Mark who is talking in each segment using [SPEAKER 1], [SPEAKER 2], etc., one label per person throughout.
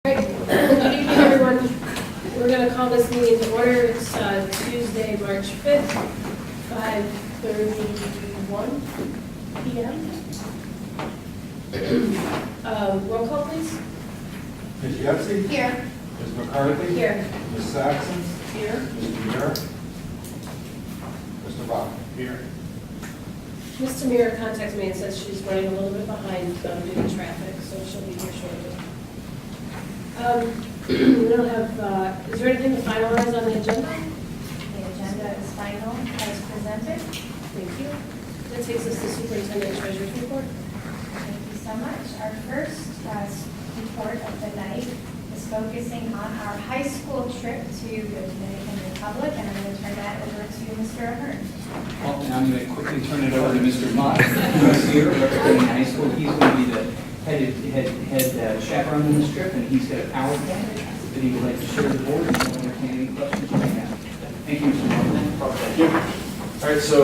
[SPEAKER 1] Good evening, everyone. We're going to call this meeting to order. It's Tuesday, March 5th, 5:31 p.m. Roll call, please.
[SPEAKER 2] Ms. Yetsey?
[SPEAKER 1] Here.
[SPEAKER 2] Ms. McCarthy?
[SPEAKER 1] Here.
[SPEAKER 2] Ms. Saxon?
[SPEAKER 1] Here.
[SPEAKER 2] Mr. Muir? Mr. Bach? Here.
[SPEAKER 1] Ms. Tamira contacts me and says she's running a little bit behind due to traffic, so she'll be here shortly. We don't have, is there anything to finalize on the agenda?
[SPEAKER 3] The agenda is final as presented.
[SPEAKER 1] Thank you. That takes us to Superintendent Treasurer's Report.
[SPEAKER 3] Thank you so much. Our first report of the night is focusing on our high school trip to the Dominican Republic, and I'm going to turn that over to Mr. Ahern.
[SPEAKER 4] Well, and I'm going to quickly turn it over to Mr. Mott, who's here representing high school. He's going to be the head chaperone on this trip, and he's got a PowerPoint that he would like to share with the board, and we'll entertain any questions you may have. Thank you, Mr. Mott.
[SPEAKER 5] Thank you. All right, so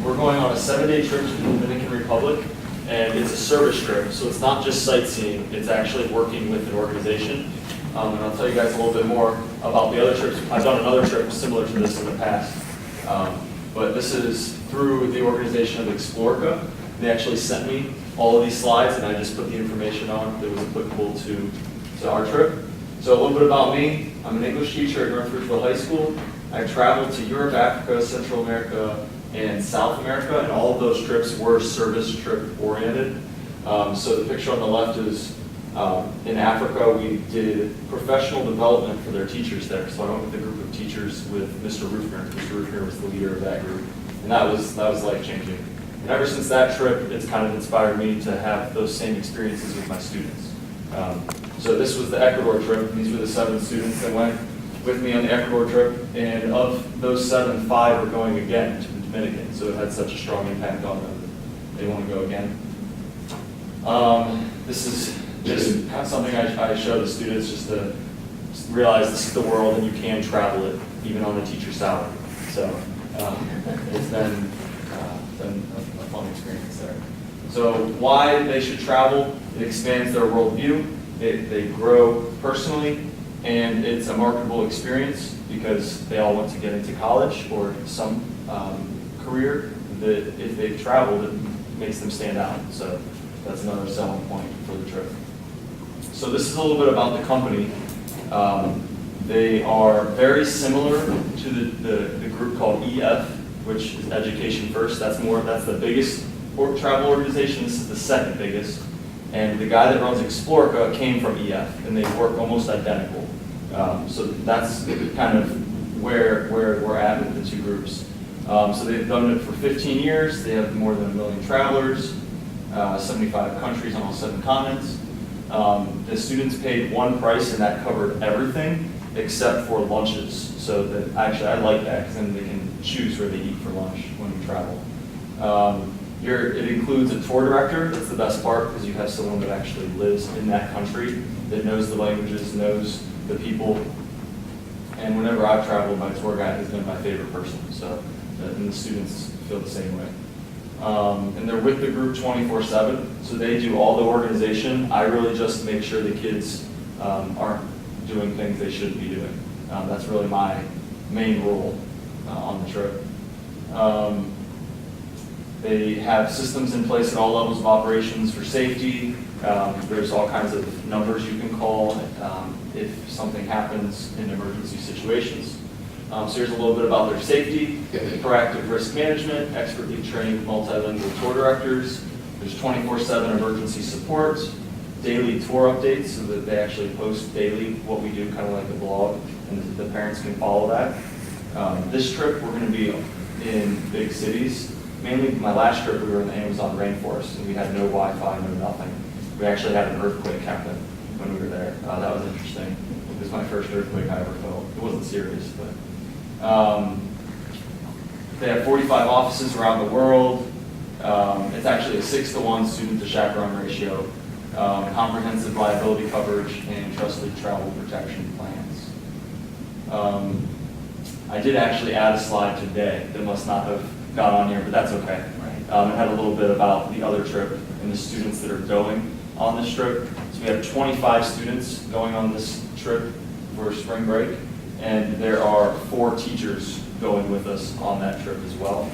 [SPEAKER 5] we're going on a 7-day trip to the Dominican Republic, and it's a service trip, so it's not just sightseeing, it's actually working with an organization. And I'll tell you guys a little bit more about the other trips. I've done another trip similar to this in the past, but this is through the organization of Explorica. They actually sent me all of these slides, and I just put the information on that was applicable to our trip. So a little bit about me. I'm an English teacher at North Ridgeville High School. I've traveled to Europe, Africa, Central America, and South America, and all of those trips were service trip oriented. So the picture on the left is in Africa, we did professional development for their teachers there. So I went with a group of teachers with Mr. Roofner. Mr. Roofner was the leader of that group, and that was life-changing. And ever since that trip, it's kind of inspired me to have those same experiences with my students. So this was the Ecuador trip. These were the 7 students that went with me on the Ecuador trip, and of those 7, 5 are going again to the Dominican. So it had such a strong impact on them that they want to go again. This is just kind of something I show the students just to realize this is the world and you can travel it even on a teacher's salary. So it's been a fun experience there. So why they should travel? It expands their worldview. They grow personally, and it's a marketable experience because they all want to get into college or some career that if they've traveled, it makes them stand out. So that's another selling point for the trip. So this is a little bit about the company. They are very similar to the group called EF, which is Education First. That's the biggest travel organization. This is the second biggest. And the guy that runs Explorica came from EF, and they work almost identical. So that's kind of where we're at with the two groups. So they've done it for 15 years. They have more than 1 million travelers, 75 countries on all 7 continents. The students paid one price, and that covered everything except for lunches. So that actually I like that because then they can choose where they eat for lunch when we travel. It includes a tour director. That's the best part because you have someone that actually lives in that country, that knows the languages, knows the people. And whenever I've traveled, my tour guide has been my favorite person. So, and the students feel the same way. And they're with the group 24/7. So they do all the organization. I really just make sure the kids aren't doing things they shouldn't be doing. That's really my main role on the trip. They have systems in place at all levels of operations for safety. There's all kinds of numbers you can call if something happens in emergency situations. So here's a little bit about their safety, proactive risk management, expertly trained multilingual tour directors. There's 24/7 emergency support, daily tour updates so that they actually post daily what we do, kind of like a blog, and the parents can follow that. This trip, we're going to be in big cities. Mainly my last trip, we were in the Amazon rainforest, and we had no Wi-Fi, no nothing. We actually had an earthquake happen when we were there. That was interesting. It was my first earthquake I ever felt. It wasn't serious, but they have 45 offices around the world. It's actually a 6-to-1 student to chaperone ratio, comprehensive liability coverage, and trusted travel protection plans. I did actually add a slide today that must not have got on here, but that's okay. It had a little bit about the other trip and the students that are going on this trip. So we have 25 students going on this trip for spring break, and there are 4 teachers going with us on that trip as well.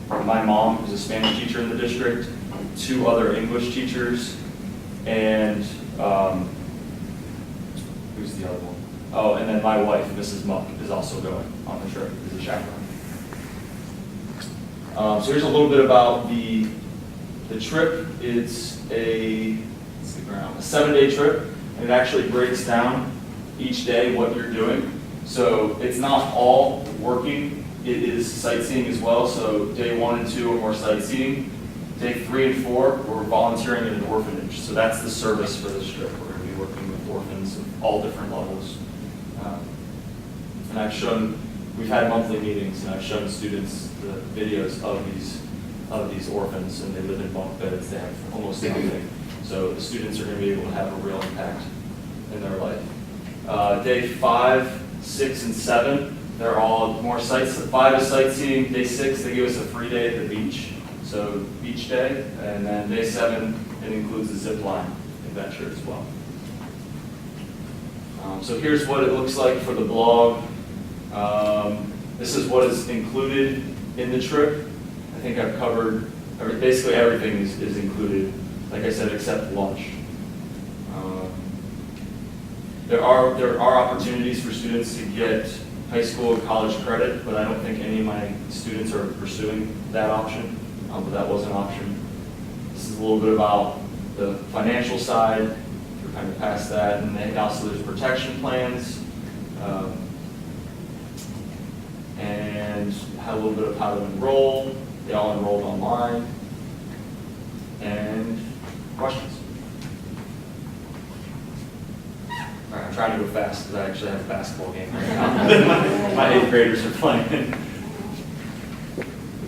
[SPEAKER 5] My mom, who's a Spanish teacher in the district, 2 other English teachers, and who's the other one? Oh, and then my wife, Mrs. Muck, is also going on the trip as a chaperone. So here's a little bit about the trip. It's a 7-day trip, and it actually breaks down each day what you're doing. So it's not all working, it is sightseeing as well. So day 1 and 2 are more sightseeing. Day 3 and 4, we're volunteering at an orphanage. So that's the service for this trip. We're going to be working with orphans of all different levels. And we've had monthly meetings, and I've shown students the videos of these orphans, and they live in bunk beds. They have almost nothing. So the students are going to be able to have a real impact in their life. Day 5, 6, and 7, they're all more sights. 5 is sightseeing. Day 6, they give us a free day at the beach, so beach day. And then day 7, it includes the zip line adventure as well. So here's what it looks like for the blog. This is what is included in the trip. I think I've covered, basically everything is included, like I said, except lunch. There are opportunities for students to get high school and college credit, but I don't think any of my students are pursuing that option, but that was an option. This is a little bit about the financial side. We're kind of past that, and then also there's protection plans, and a little bit of how to enroll. They all enrolled online, and questions. All right, I'm trying to go fast because I actually have a basketball game right now. my 8th graders are playing.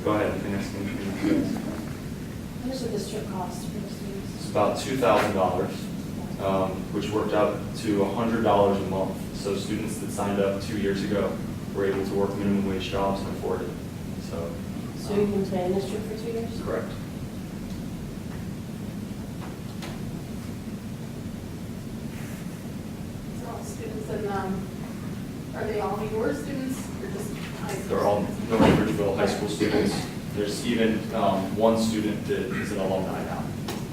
[SPEAKER 5] Go ahead, you can ask me.
[SPEAKER 1] How much did this trip cost for the students?
[SPEAKER 5] It's about $2,000, which worked out to $100 a month. So students that signed up 2 years ago were able to work minimum wage jobs and afford it.
[SPEAKER 1] So you've been planning this trip for 2 years?
[SPEAKER 5] Correct.
[SPEAKER 6] So all students, and are they all your students or just high school?
[SPEAKER 5] They're all Ridgeville high school students. There's even one student that is an alumni now,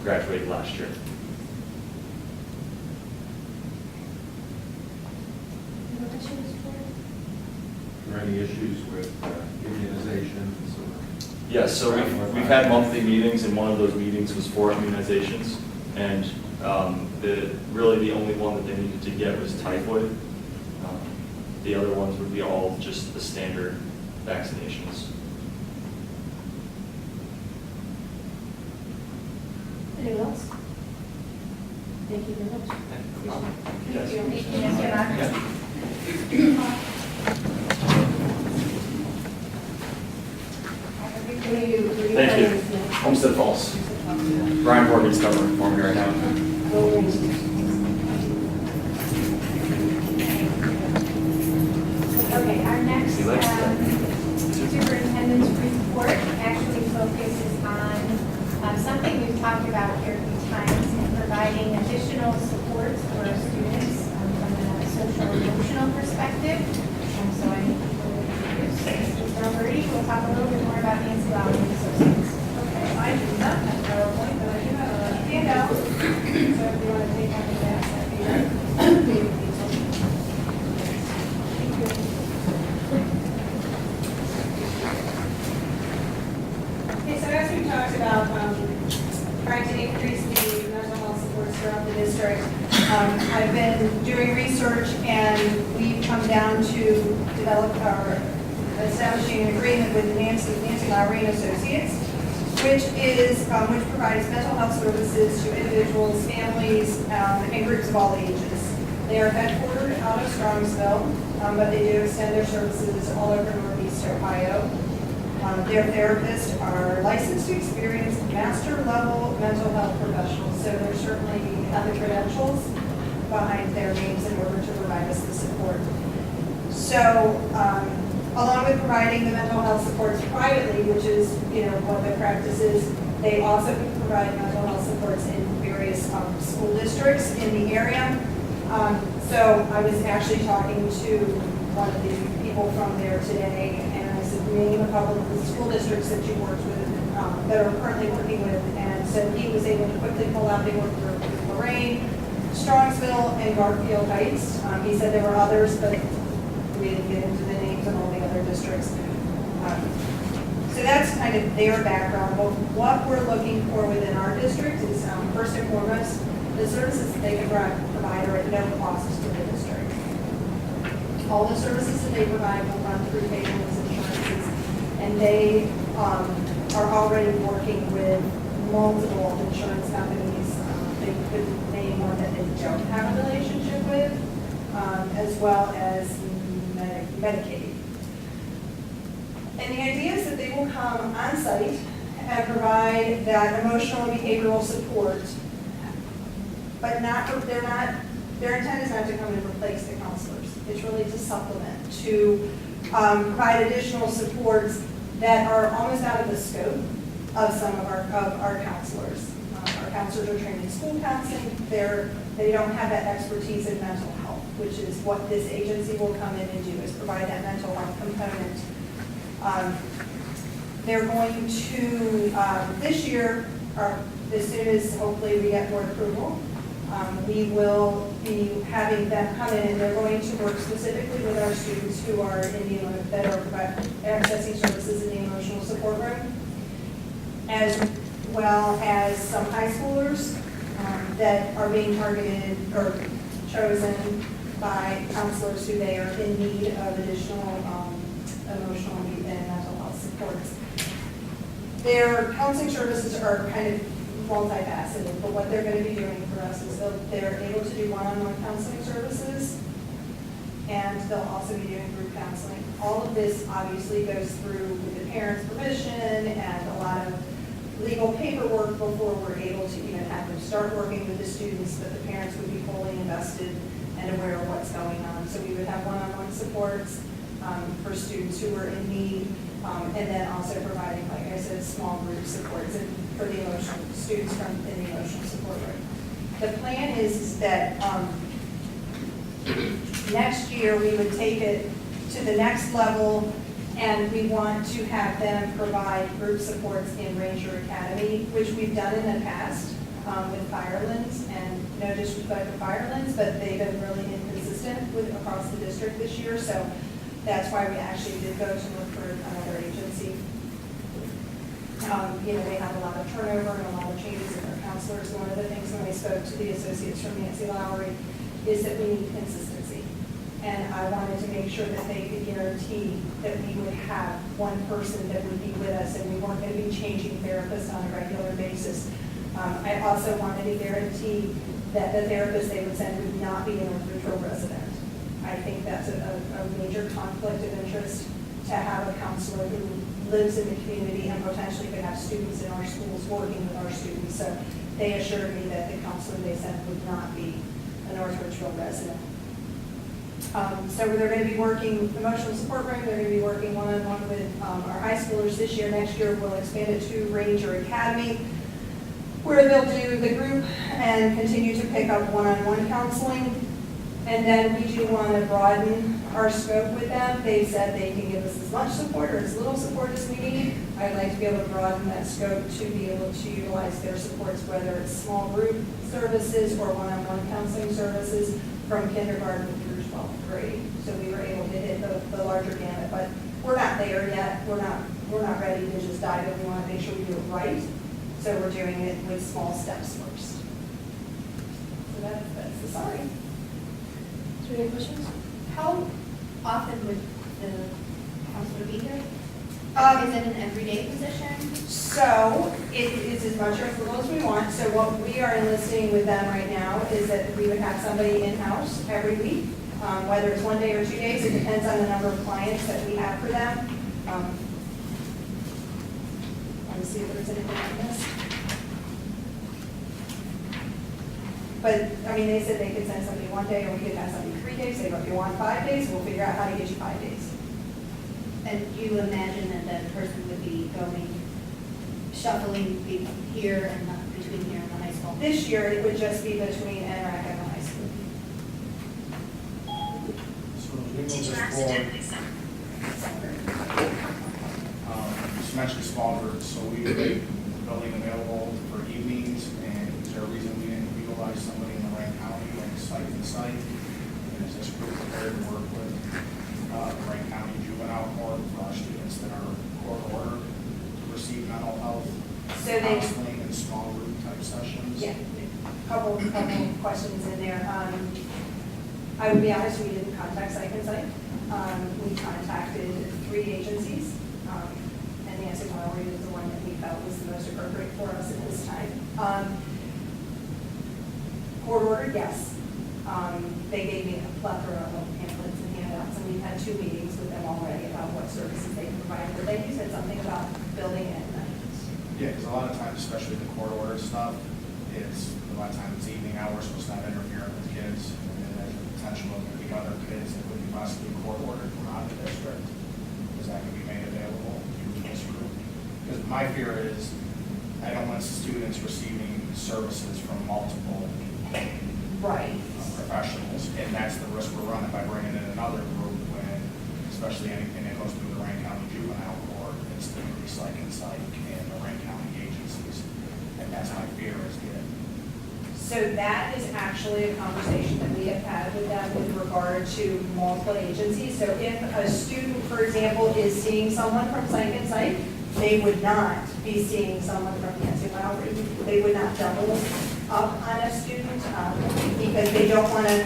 [SPEAKER 5] graduated last year.
[SPEAKER 2] Are there any issues with immunizations or?
[SPEAKER 5] Yes, so we've had monthly meetings, and one of those meetings was for immunizations, and really the only one that they needed to get was typhoid. The other ones would be all just the standard vaccinations.
[SPEAKER 1] Anyone else? Thank you very much.
[SPEAKER 5] Yes.
[SPEAKER 3] Thank you, Mr. Mack.
[SPEAKER 5] Thank you. Homestead Falls. Brian Morgan's covering for me right now.
[SPEAKER 3] Okay, our next superintendent's report actually focuses on something we've talked about here a few times, in providing additional supports for our students from a social emotional perspective. So I need to introduce Mrs. Roberti, who will talk a little bit more about Nancy Lowry and Associates.
[SPEAKER 6] Okay, I do not have PowerPoint, but I do have a handout. So if you want to take one of that, that'd be great. Okay, so as we talked about, trying to increase the mental health supports throughout the district, I've been doing research, and we've come down to establishing an agreement with Nancy Lowry and Associates, which provides mental health services to individuals, families, and groups of all ages. They are headquartered out of Strongsville, but they do extend their services all over Northeast Ohio. Their therapists are licensed, experienced, master-level mental health professionals, so they certainly have the credentials behind their names in order to provide us the support. So, along with providing the mental health supports privately, which is, what the practice is, they also can provide mental health supports in various school districts in the area. So I was actually talking to one of the people from there today, and I said, name a couple of the school districts that you worked with, that are currently working with, and so he was able to quickly pull out, they worked with Lorraine, Strongsville, and Garfield Heights. He said there were others, but we didn't get into the names of all the other districts. So that's kind of their background. But what we're looking for within our district is, first and foremost, the services that they can provide are at no cost to the district. All the services that they provide will run through payments, insurances, and they are already working with multiple insurance companies. They could name one that they don't have a relationship with, as well as Medicaid. And the idea is that they will come on site and provide that emotional and behavioral support, but their intent is not to come and replace the counselors. It's really to supplement, to provide additional supports that are almost out of the scope of some of our counselors. Our counselors are trained in school counseling. They don't have that expertise in mental health, which is what this agency will come in and do, is provide that mental health component. They're going to, this year, or as soon as hopefully we get board approval, we will be having them come in, and they're going to work specifically with our students who are in the, that are accessing services in the emotional support room, as well as some high schoolers that are being targeted or chosen by counselors who they are in need of additional emotional and mental health supports. Their counseling services are kind of multifaceted, but what they're going to be doing for us is they're able to do one-on-one counseling services, and they'll also be doing group counseling. All of this obviously goes through with the parents' permission and a lot of legal paperwork before we're able to even have them start working with the students, but the parents would be fully invested and aware of what's going on. So we would have one-on-one supports for students who are in need, and then also providing, like I said, small group supports for the emotional students in the emotional support room. The plan is that next year we would take it to the next level, and we want to have them provide group supports in Ranger Academy, which we've done in the past with Firelands, and no disrespect to Firelands, but they've been really inconsistent across the district this year, so that's why we actually did go to look for another agency. They have a lot of turnover and a lot of changes in their counselors. One of the things when we spoke to the associates from Nancy Lowry is that we need consistency. And I wanted to make sure that they could guarantee that we would have one person that would be with us, and we weren't going to be changing therapists on a regular basis. I also wanted to guarantee that the therapist they would send would not be an Ridgeville resident. I think that's a major conflict of interest to have a counselor who lives in the community and potentially could have students in our schools working with our students. So they assured me that the counselor they sent would not be a North Ridgeville resident. So they're going to be working emotional support room. They're going to be working one-on-one with our high schoolers this year. Next year we'll expand it to Ranger Academy, where they'll do the group and continue to pick up one-on-one counseling. And then we do want to broaden our scope with them. They said they can give us as much support or as little support as we need. I'd like to be able to broaden that scope to be able to utilize their supports, whether it's small group services or one-on-one counseling services from kindergarten through 12th grade. So we were able to hit the larger gamut, but we're not there yet. We're not ready to just dive in. We want to make sure we do it right. So we're doing it with small steps first. So that's the summary.
[SPEAKER 1] Is there any questions?
[SPEAKER 7] How often would the counselor be here? Is it an everyday position?
[SPEAKER 6] So it is as much or as little as we want. So what we are enlisting with them right now is that we would have somebody in-house every week, whether it's 1 day or 2 days. It depends on the number of clients that we have for them. Let me see if there's anything on this. But, I mean, they said they could send somebody 1 day, or we could have somebody 3 days. They go, if you want 5 days, we'll figure out how to get you 5 days.
[SPEAKER 7] And you imagine that that person would be going, shuffling here and between here and the high school
[SPEAKER 6] This year, it would just be between NRAC and the high school.
[SPEAKER 8] So we move this forward. Just mentioned small groups, so we would make the building available for evenings, and is there a reason we didn't utilize somebody in Lorraine County, like site to site? And is this group prepared to work with Lorraine County Juvenile Court for our students that are court ordered to receive mental health
[SPEAKER 6] So they,
[SPEAKER 8] counseling and small group type sessions?
[SPEAKER 6] yeah, couple questions in there. I would be honest, we didn't contact Psych and Psych. We contacted 3 agencies, and Nancy Mallory was the one that we felt was the most appropriate for us at this time. Court ordered, yes. They gave me a plethora of pamphlets and handouts, and we've had 2 meetings with them already about what services they can provide. But they said something about building at night.
[SPEAKER 8] Yeah, because a lot of times, especially the court order stuff, it's, a lot of times it's evening hours, so it's not interfering with kids. And then there's the potential of maybe other kids that would be possibly court ordered from out of the district, because that can be made available through this group. Because my fear is, I don't want students receiving services from multiple
[SPEAKER 6] Right.
[SPEAKER 8] professionals, and that's the risk we're running by bringing in another group when, especially anything that goes through the Lorraine County Juvenile Court, it's the Psych and Psych and Lorraine County agencies, and that's my fear is getting.
[SPEAKER 6] So that is actually a conversation that we have had with them with regard to multiple agencies. So if a student, for example, is seeing someone from Psych and Psych, they would not be seeing someone from Nancy Lowry. They would not double up on a student because they don't want to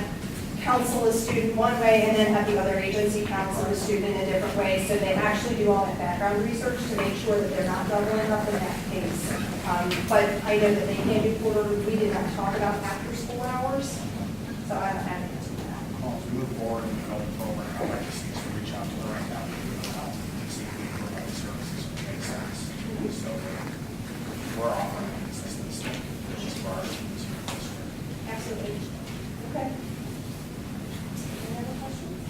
[SPEAKER 6] counsel a student one way and then have the other agency counsel the student in a different way. So they actually do all that background research to make sure that they're not doubling up in that case. But I know that they can be ordered. We did not talk about after school hours, so I don't have an answer to that.
[SPEAKER 8] Well, as we move forward and develop the program, I'd like to see us reach out to the right now and see if we can provide services that make sense. So that we're offering consistency, which is for our students in the district.
[SPEAKER 6] Absolutely. Okay. Any other questions?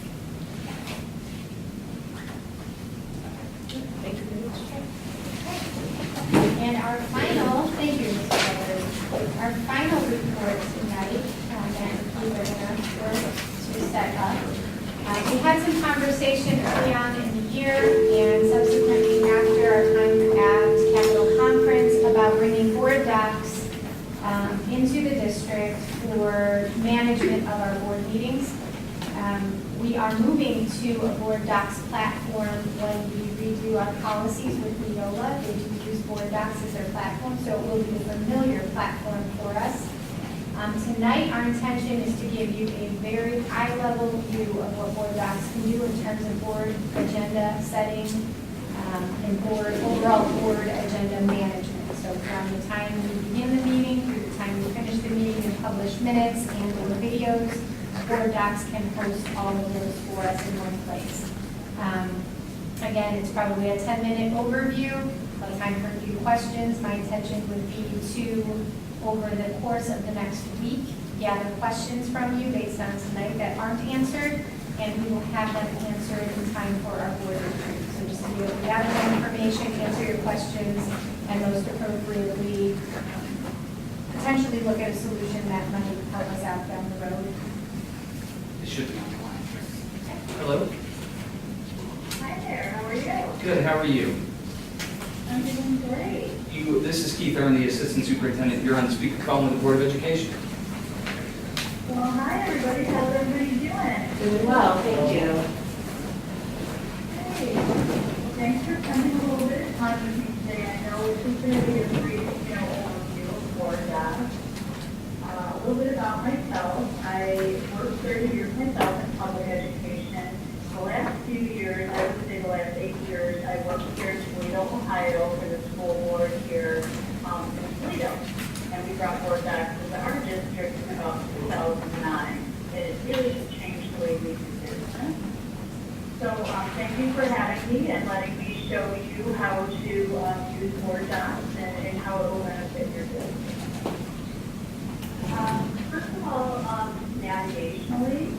[SPEAKER 1] Thank you very much.
[SPEAKER 3] And our final, thank you, Mr. Miller. Our final report tonight, that we were going to set up. We had some conversation early on in the year and subsequently after our time at Capitol Conference about bringing board docs into the district for management of our board meetings. We are moving to a board docs platform when we redo our policies with Neola. They do use board docs as their platform, so it will be a familiar platform for us. Tonight, our intention is to give you a very high-level view of what board docs can do in terms of board agenda setting and overall board agenda management. So from the time we begin the meeting through the time we finish the meeting and publish minutes and or videos, board docs can host all of those for us in one place. Again, it's probably a 10-minute overview, time for a few questions. My intention would be to, over the course of the next week, gather questions from you based on tonight that aren't answered, and we will have them answered in time for our board retreat. So just to be able to gather that information, answer your questions, and most appropriately, potentially look at a solution that might help us out down the road.
[SPEAKER 4] It should be on the line. Hello?
[SPEAKER 3] Hi there, how are you?
[SPEAKER 4] Good, how are you?
[SPEAKER 3] I'm doing great.
[SPEAKER 4] This is Keith Earn, the Assistant Superintendent. You're on the speakerphone with the Board of Education.
[SPEAKER 3] Well, hi everybody, how's everybody doing?
[SPEAKER 1] Doing well, thank you.
[SPEAKER 3] Hey, thanks for spending a little bit of time with me today. I know it's just going to be a brief, overview for that. A little bit about myself. I worked 30 years myself in public education. The last few years, I would say the last 8 years, I worked here in Toledo, Ohio for the school board here in Toledo. And we brought board docs to our district in about 2009. And it really has changed the way we do business. So thank you for having me and letting me show you how to use board docs and how it will benefit your business. First of all, navigationally,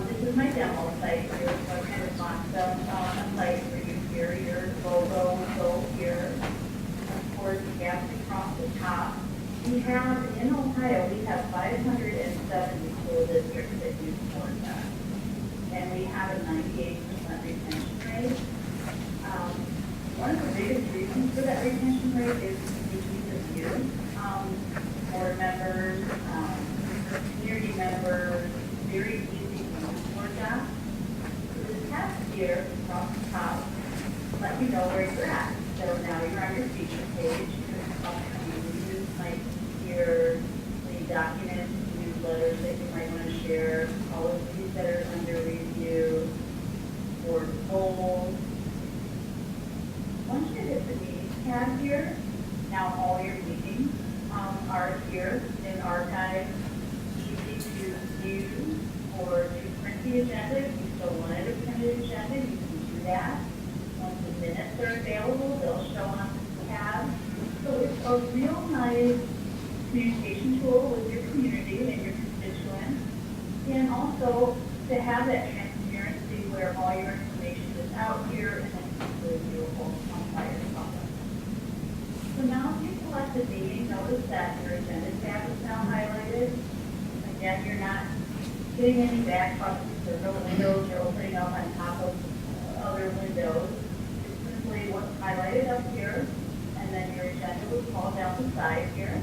[SPEAKER 3] this is my demo site here, so I kind of mocked up a site for you here. Your logo will go here. Of course, the gaps across the top.
[SPEAKER 9] We have, in Ohio, we have 570 school districts that use Florida, and we have a 98% retention rate. One of the biggest reasons for that retention rate is the ease of use. Board members, community members, very easy to use Florida. This past year, across the top, let me know where you're at. So now you're on your feature page. You might hear the documents, newsletters that you might want to share, policies that are under review, or goals. Once you hit the meetings tab here, now all your meetings are here in archive, easy to view or to print the agenda. If you still wanted a printed agenda, you can do that. Once the minutes are available, they'll show on the tab. So it's a real nice communication tool with your community and your constituents, and also to have that transparency where all your information is out here and then it's viewable by yourself. So now if you select the meeting, notice that your agenda tab is now highlighted. Again, you're not getting any back buttons or no windows you're opening up on top of other windows. It's simply what's highlighted up here, and then your agenda will fall down the side here.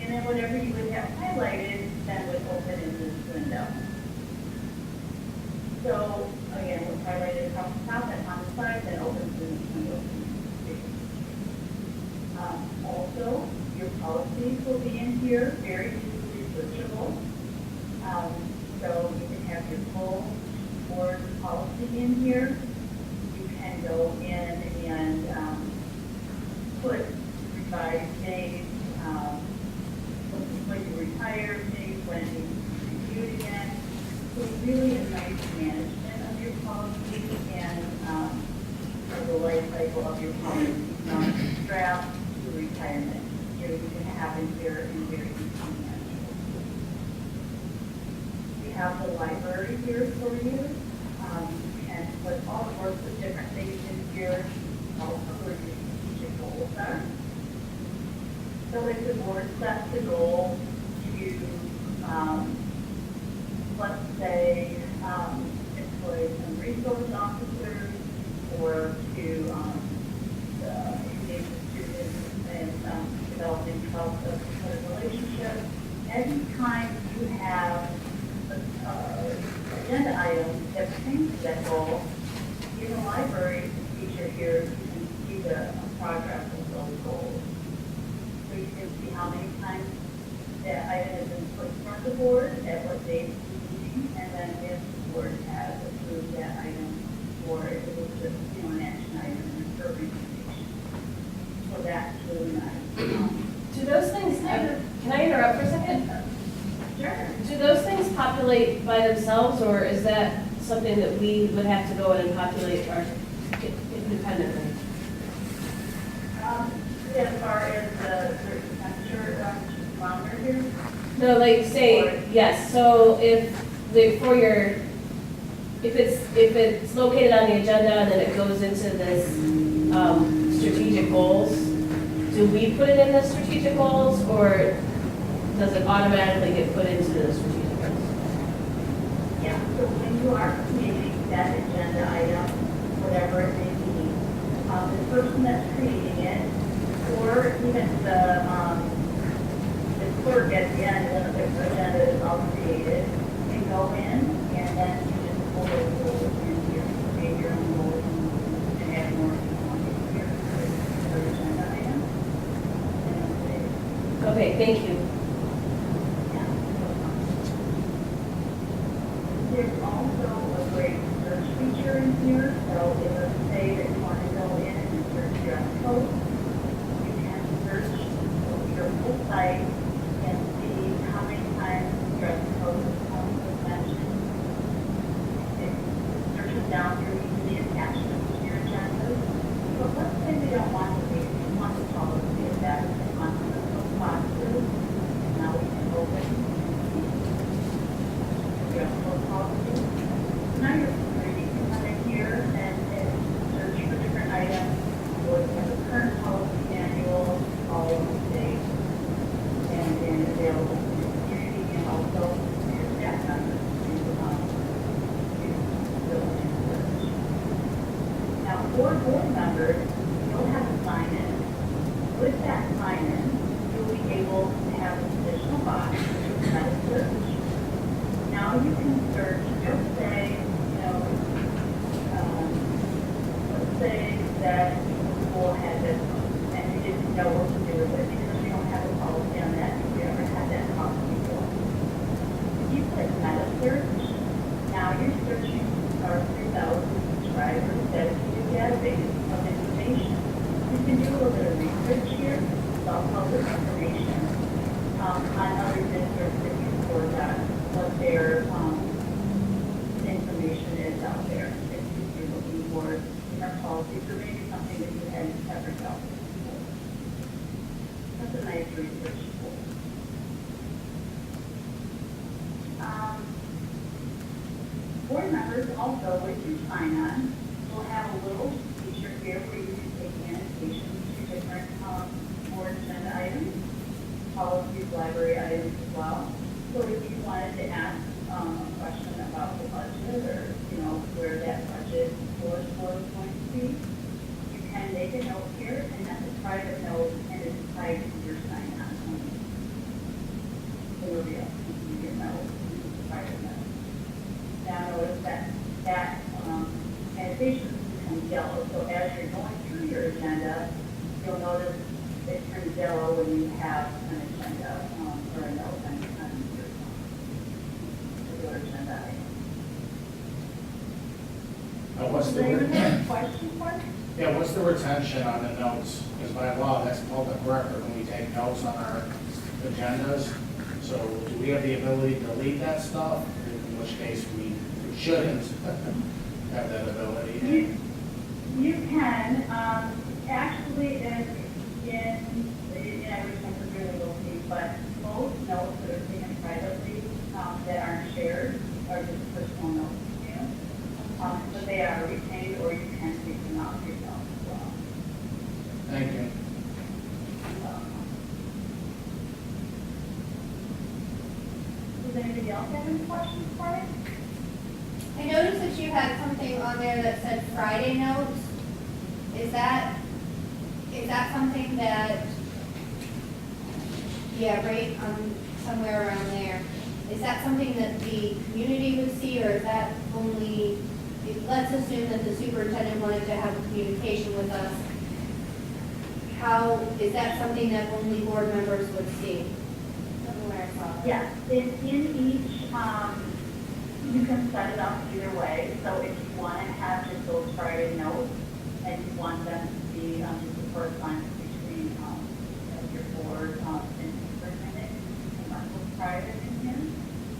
[SPEAKER 9] And then whatever you would have highlighted then would open in this window. So again, what's highlighted across the top, that's on the side, that opens in this window. Also, your policies will be in here, very easily searchable. So you can have your full board policy in here. You can go in and put revised days, when you retire, days when it needs to be reviewed again. So really a nice management of your policy and of the life cycle of your policy from draft to retirement. Here you can have in here in very easy manageable. We have the library here for you, and put all sorts of different things in here, also where your strategic goals are. So if the board sets the goal to, let's say, employ some resource officers, or to engage the students in developing trust-supported relationships, every time you have agenda items that pertain to that goal, in the library feature here, you can see the progress of those goals. So you can see how many times that item has been put in front of the board, at what date of the meeting, and then if the board has approved that item, or if it was just, an action item for recommendation. So that's really nice.
[SPEAKER 1] Do those things, can I interrupt for a second?
[SPEAKER 9] Sure.
[SPEAKER 1] Do those things populate by themselves, or is that something that we would have to go in and populate independently?
[SPEAKER 9] As far as the temperature monitor here?
[SPEAKER 1] No, like say, yes, so if it's located on the agenda and then it goes into this strategic goals, do we put it in the strategic goals, or does it automatically get put into the strategic goals?
[SPEAKER 9] Yeah, so when you are creating that agenda item, whatever it may be, the person that's creating it, or even the clerk at the end, when the agenda is all created, can go in and then you just pull those goals in here, create your own goals, and add more if you want to here for the agenda item.
[SPEAKER 1] Okay, thank you.
[SPEAKER 9] Yeah. There's also a great search feature in here, so if let's say that you want to go in and search dress code, you can search your whole site and see how many times dress code was mentioned. It searches down through easily attachments to your agenda. But let's say they don't want to read, they want to policy it back, they want to put those boxes, and now we can open and see dress code policy. Now you're ready to come in here and search for different items. So if you have a current policy manual, all of the dates, For board members, you'll have to sign in. With that sign in, you'll be able to have an additional box that is search. Now you can search, just say, let's say that school had this, and you didn't know what to do with it because you don't have a policy on that, if you ever had that problem before. If you click meta search, now you're searching our 3,000 subscribers dedicated database of information. You can do a little bit of research here about public information on other districts that you sort out what their information is out there. If you're looking for different policies or maybe something that you hadn't ever dealt with before. That's a nice research tool. Board members also, with your sign-on, will have a little feature here where you can take annotations to different board agenda items, policies, library items as well. So if you wanted to ask a question about the budget or, where that budget source was going to be, you can make a note here, and that's a private note, and it's tied to your sign-on. Nobody else can get note, it's a private note. Now notice that annotation becomes yellow, so as you're going through your agenda, you'll notice it turns yellow when you have an agenda or a note on your agenda item.
[SPEAKER 8] What's
[SPEAKER 9] Does anyone have a question for me?
[SPEAKER 8] Yeah, what's the retention on the notes? Because by law, that's public record when we take notes on our agendas. So do we have the ability to delete that stuff? In which case we shouldn't have that ability.
[SPEAKER 9] You can, actually, I wish I could really go see, but most notes that are taken privately, that aren't shared are just personal notes to you. But they are retained, or you can take them out yourself as well.
[SPEAKER 8] Thank you.
[SPEAKER 9] Does anybody else have any questions for me?
[SPEAKER 3] I noticed that you had something on there that said Friday notes. Is that something that, right, somewhere around there, is that something that the community would see, or is that only, let's assume that the superintendent wanted to have communication with us, is that something that only board members would see? Somewhere I saw that.
[SPEAKER 9] Yes, in each, you can set it up either way. So if you want to have just those Friday notes and you want them to be just the correspondence between your board and superintendent, you can mark those private in here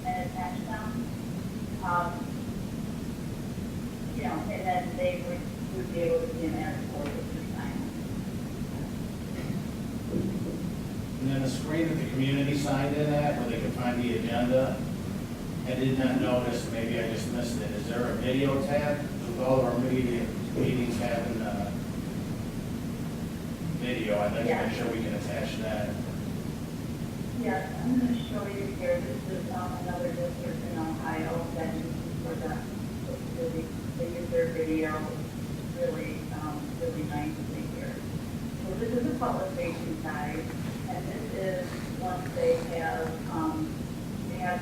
[SPEAKER 9] and attach them. And then they would be able to see them as board with your sign.
[SPEAKER 8] And then the screen that the community signed in at, where they could find the agenda, I did not notice, maybe I just missed it. Is there a video tab? With all of our meetings having video, I'd like to make sure we can attach that.
[SPEAKER 9] Yes, I'm going to show you here. This is another district in Ohio that uses for the, they use their video really, really nicely here. So this is a public facing side, and this is once they have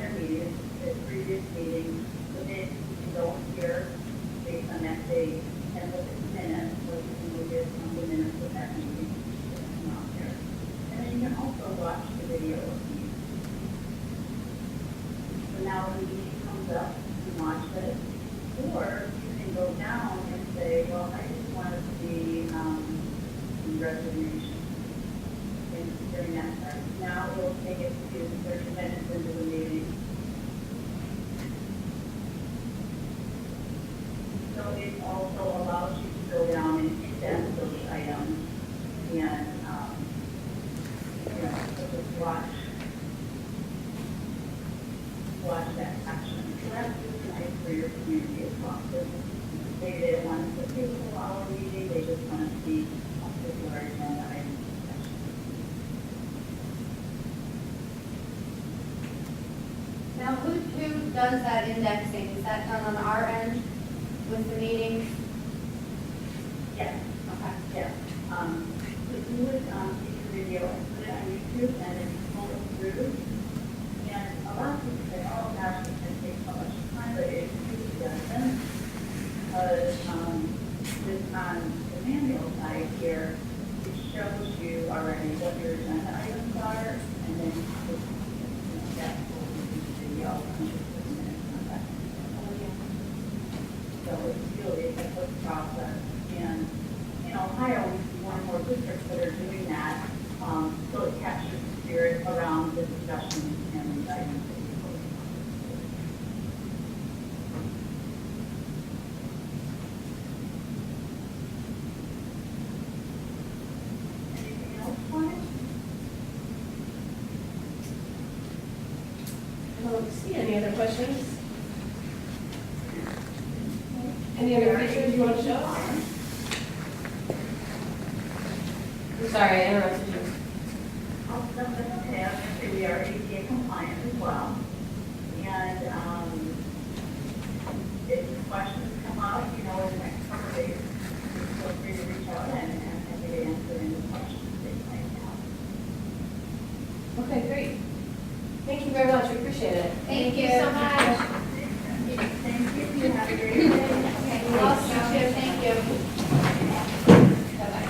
[SPEAKER 9] their meetings, their previous meetings, so they can go here based on that date and look at the minutes, so you can look at the minutes of that meeting. Out there. And then you can also watch the video of the meeting. So now when the meeting comes up, you can watch it, or you can go down and say, well, I just want to see the resignation during that time. Now it will take it to 30 minutes into the meeting. So it also allows you to go down and extend those items and just watch that action. So that's just nice for your community as well. Maybe they don't want to put a full hour meeting, they just want to see a particular agenda item.
[SPEAKER 3] Now, who does that indexing? Is that done on our end with the meetings?
[SPEAKER 9] Yes,
[SPEAKER 3] Okay.
[SPEAKER 9] yes. If you would take a video and put it on YouTube and then pull it through. And a lot of people say, oh gosh, it's going to take so much time, but it really doesn't. Because just on the manual side here, it shows you already what your agenda items are, and then you put, that will be the video and just put minutes on that. So it's really a quick process. And in Ohio, we see more and more districts that are doing that, so it captures the spirit around the discussion and the items that you vote on. Anything else on it?
[SPEAKER 1] I don't see any other questions. Any other pictures you want to show us? I'm sorry, I interrupted you.
[SPEAKER 9] Oh, no, that's okay. I was going to say we are ADA compliant as well. And if questions come up, in the next couple of days, feel free to reach out and happy to answer any questions that you might have.
[SPEAKER 1] Okay, great. Thank you very much, we appreciate it.
[SPEAKER 3] Thank you so much.
[SPEAKER 9] Thank you. Have a great day.
[SPEAKER 3] Okay, you also too, thank you. Bye-bye.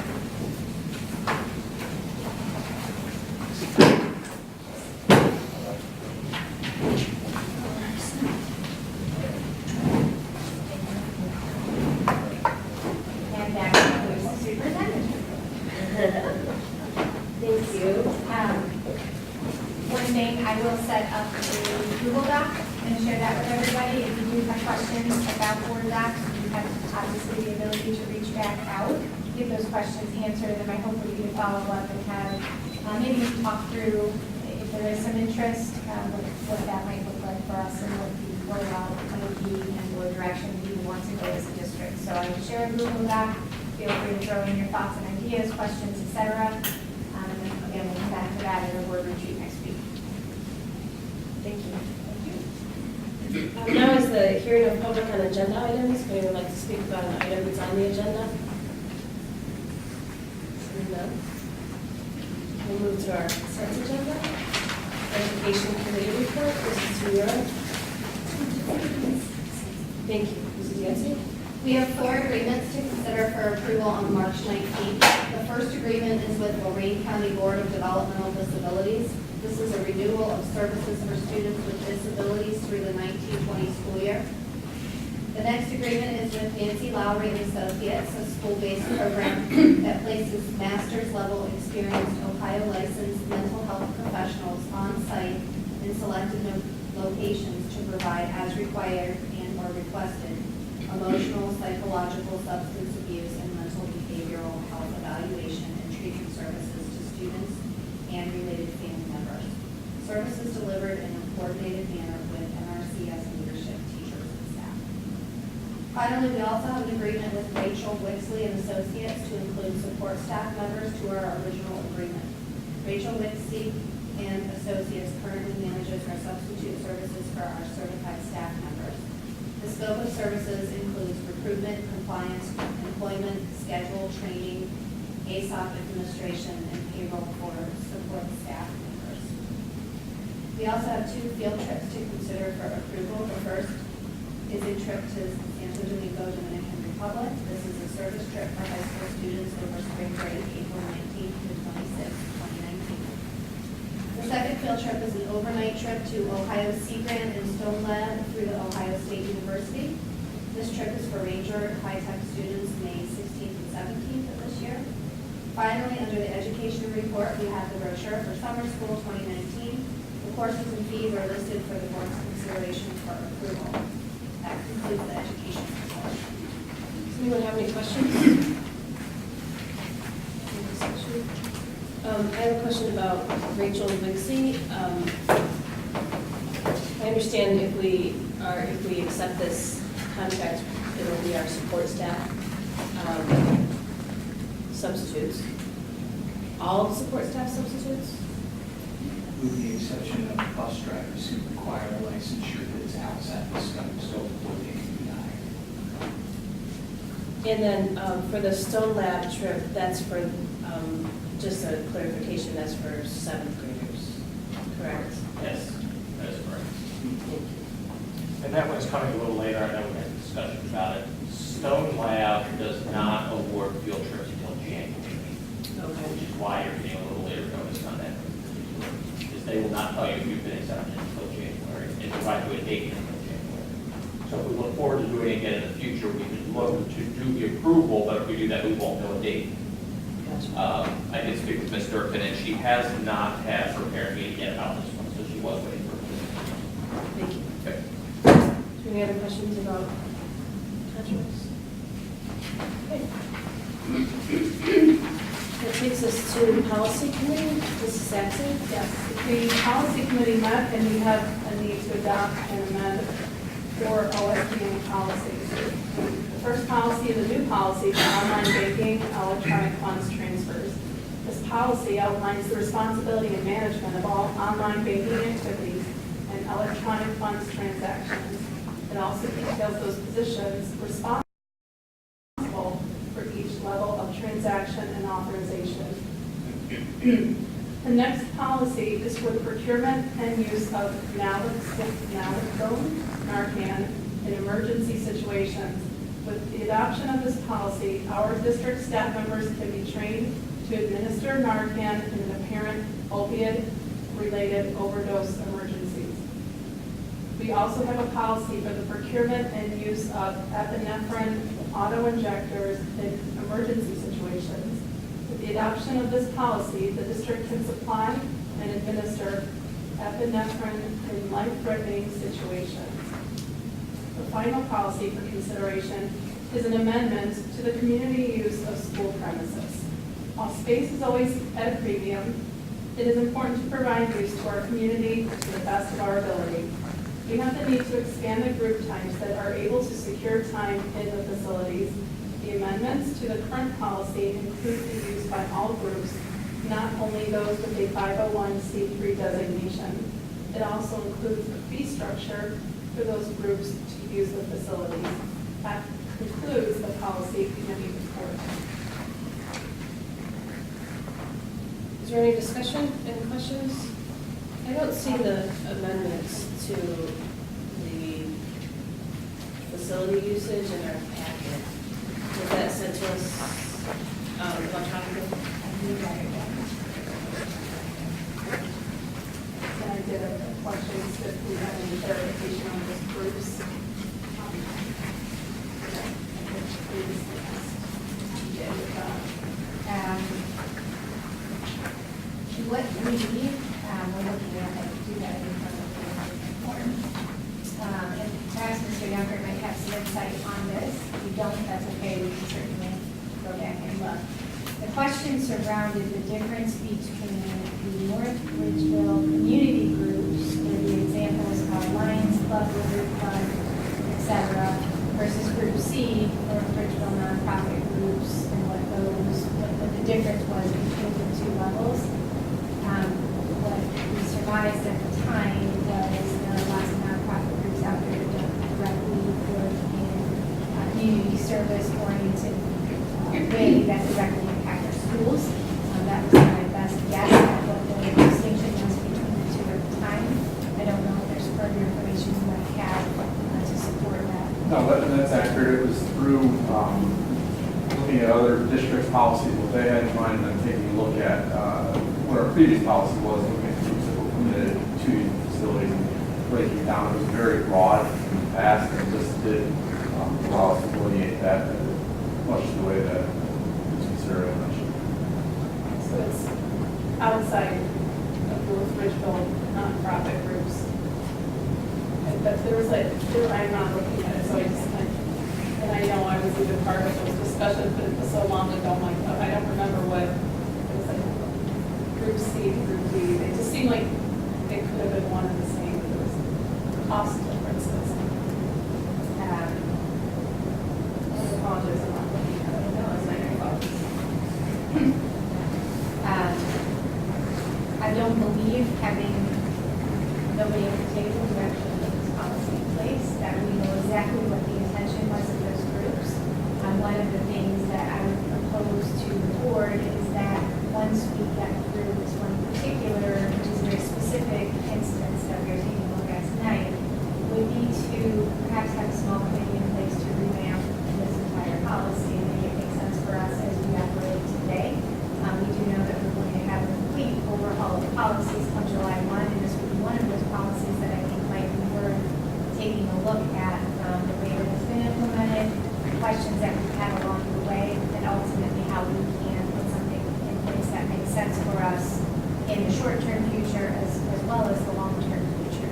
[SPEAKER 3] And back to the superintendent.
[SPEAKER 1] Thank you.
[SPEAKER 3] One thing, I will set up a Google Doc and share that with everybody. If you do have questions about Board Docs, you have obviously the ability to reach back out, get those questions answered, and I hope we can follow up and have, maybe talk through if there is some interest, what that might look like for us and what the rollout might be and what direction we want to go as a district. So I will share a Google Doc. Feel free to throw in your thoughts and ideas, questions, etc. And then again, we'll come back to that in a board retreat next week.
[SPEAKER 1] Thank you. Now is the hearing of public on agenda items. If anyone would like to speak about an item that's on the agenda? Seeing none. We'll move to our consent agenda. Education Committee report, Mrs. Tamura. Thank you. Mrs. Yancey?
[SPEAKER 7] We have 4 agreements to consider for approval on March 19th. The first agreement is with Lorain County Board of Developmental Disabilities. This is a renewal of services for students with disabilities through the 1920 school year. The next agreement is with Nancy Lowry and Associates, a school-based program that places master's level experienced Ohio licensed mental health professionals on site in selected locations to provide as required and or requested emotional, psychological, substance abuse, and mental behavioral health evaluation and treatment services to students and related family members. Services delivered in a coordinated manner with NRCS leadership, teachers, and staff. Finally, we also have an agreement with Rachel Wixley and Associates to include support staff members to our original agreement. Rachel Wixley and Associates currently manages our substitute services for our certified staff members. The scope of services includes recruitment, compliance, employment, schedule, training, ASOP administration, and payroll for support staff members. We also have 2 field trips to consider for approval. The first is a trip to Santo Domingo, Dominican Republic. This is a service trip for high school students over spring break, April 19th to 26th, 2019. The second field trip is an overnight trip to Ohio Sea Grant and Stone Lab through the Ohio State University. This trip is for Ranger high-tech students May 16th and 17th of this year. Finally, under the education report, we have the brochure for summer school 2019. The courses and fees are listed for the board's consideration for approval. That concludes the education report.
[SPEAKER 1] Does anyone have any questions? Any discussion? I have a question about Rachel Wixley. I understand if we accept this contract, it will be our support staff substitutes. All support staff substitutes?
[SPEAKER 4] With the exception of bus drivers who require a licensure that is outside the scope of what they can be hired.
[SPEAKER 1] And then for the Stone Lab trip, that's for, just a clarification, that's for 7th graders, correct?
[SPEAKER 10] Yes, that is correct.
[SPEAKER 1] Thank you.
[SPEAKER 10] And that one's coming a little later, I know we had a discussion about it. Stone Lab does not award field trips until January, which is why you're getting a little later notice on that. Because they will not tell you if you've been accepted until January, and provide you a date until January. So if we look forward to doing it again in the future, we could look to do the approval, but if we do that, we won't know a date.
[SPEAKER 1] Gotcha.
[SPEAKER 10] I did speak with Ms. Durkin, and she has not had her parent meeting yet about this one, so she was waiting for it.
[SPEAKER 1] Thank you.
[SPEAKER 10] Okay.
[SPEAKER 1] Do you have any other questions about contracts? Okay. That takes us to policy committee. Mrs. Saxon?
[SPEAKER 11] Yes, the policy committee met and we have a need to adopt and amend 4 OSBA policies. The first policy is a new policy for online banking, electronic funds transfers. This policy outlines the responsibility and management of all online banking activities and electronic funds transactions. It also details those positions responsible for each level of transaction and authorization. The next policy is for the procurement and use of naloxone, Narcan, in emergency situations. With the adoption of this policy, our district staff members can be trained to administer Narcan in an apparent opiate-related overdose emergencies. We also have a policy for the procurement and use of epinephrine auto-injectors in emergency situations. With the adoption of this policy, the district can supply and administer epinephrine in life-threatening situations. The final policy for consideration is an amendment to the community use of school premises. While space is always at a premium, it is important to provide use to our community to the best of our ability. We have the need to expand the group types that are able to secure time in the facilities. The amendments to the current policy include the use by all groups, not only those with a 501c3 designation. It also includes a fee structure for those groups to use the facilities. That concludes the policy committee report.
[SPEAKER 1] Is there any discussion, any questions? I don't see the amendments to the facility usage in our packet. Was that sent to us electronically?
[SPEAKER 11] And I did a questions if we have any clarification on those groups.
[SPEAKER 3] What we need, we're looking at, I do that in front of the form. And perhaps Mr. Younger might have some insight on this. If you don't, that's okay, we can certainly go back and look. The question surrounded the difference between the North Ridgeville community groups, where the examples are Lions Club, River Club, etc., versus Group C, North Ridgeville nonprofit groups, and what the difference was between the 2 levels. What we surmised at the time was there are lots of nonprofit groups out there that don't directly work in community service oriented way that directly impact our schools. That was my best guess at what the distinction was between the 2 at the time. I don't know if there's further information you might have to support that.
[SPEAKER 12] No, that's accurate. It was through looking at other district policies, what they had in mind, and then taking a look at what our previous policy was, looking at groups that were permitted to use the facilities and breaking it down. It was very broad in the past, and this did allow us to delineate that much the way that it was considered. I mentioned.
[SPEAKER 11] So it's outside of North Ridgeville nonprofit groups. But there was I'm not looking at it, so I just, and I know I was even part of those discussions, but it was so long ago, I'm like, I don't remember what, it was like Group C, Group D, they just seemed like they could have been one and the same, but there was cost differences. I apologize, I'm not looking at it, no, it's not your fault.
[SPEAKER 3] I don't believe having nobody at the table who actually put this policy in place, that we know exactly what the intention was of those groups. One of the look at the way that it's been implemented, questions that we've had along the way, and ultimately how we can put something in place that makes sense for us in the short-term future as well as the long-term future.